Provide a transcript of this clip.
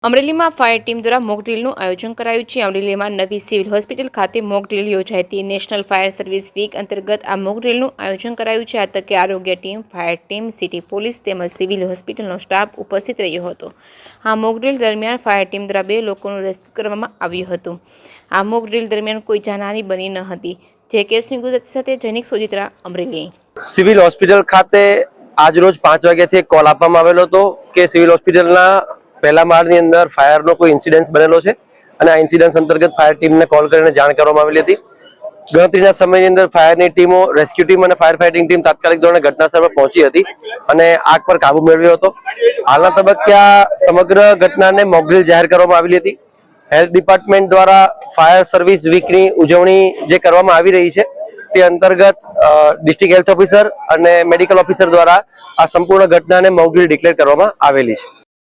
અમરેલીમાં fire team દ્વારા mock ડ્રીલનું આયોજન કરાયું છે। અમરેલીમાં નવી સિવિલ હોસ્પિટલ ખાતે મોક ડ્રીલ યોજાઈ હતી। નેશનલ ફાયર સર્વિસ વીક અંતર્ગત આ મોક ડ્રીલનું આયોજન કરાયું છે। આ તકે આરોગ્ય team, fire team, city police તેમજ સિવિલ હોસ્પિટલનો સ્ટાફ ઉપસ્થિત રહ્યો હતો। આ મોક ડ્રીલ દરમિયાન ફાયર ટીમ દ્વારા 2 લોકોનું રેસ્ક્યુ કરવામાં આવ્યું હતું। આ મોક ડ્રીલ દરમિયાન કોઈ જાનહાની બની ન હતી। જે કેસની ગુજરાતી સાથે જૈનિક સોજિત્રા, અમરેલી। સિવિલ હોસ્પિટલ ખાતે આજરોજ 5 વાગ્યાથી કોલ આપવામાં આવેલો હતો કે સિવિલ હોસ્પિટલના પહેલા માળની અંદર ફાયરનો કોઈ ઇન્સિડન્સ બનેલો છે અને આ ઇન્સિડન્સ અંતર્ગત ફાયર ટીમને કોલ કરીને જાણ કરવામાં આવેલી હતી। ગણતરીના સમયની અંદર ફાયરની ટીમો, રેસ્ક્યુ ટીમ અને ફાયર ફાઇટિંગ ટીમ તાત્કાલિક ધોરણે ઘટનાસ્થળ પર પહોંચી હતી અને આગ પર કાબુ મેળવ્યો હતો। હાલના તબક્કે આ સમગ્ર ઘટનાને મોક ડ્રીલ જાહેર કરવામાં આવેલી હતી। હેલ્થ ડિપાર્ટમેન્ટ દ્વારા ફાયર સર્વિસ વીકની ઉજવણી જે કરવામાં આવી રહી છે તે અંતર્ગત ડિસ્ટ્રિક્ટ હેલ્થ ઓફિસર અને મેડિકલ ઓફિસર દ્વારા આ સંપૂર્ણ ઘટનાને મોક ડ્રીલ ડિક્લેર કરવામાં આવેલી છે।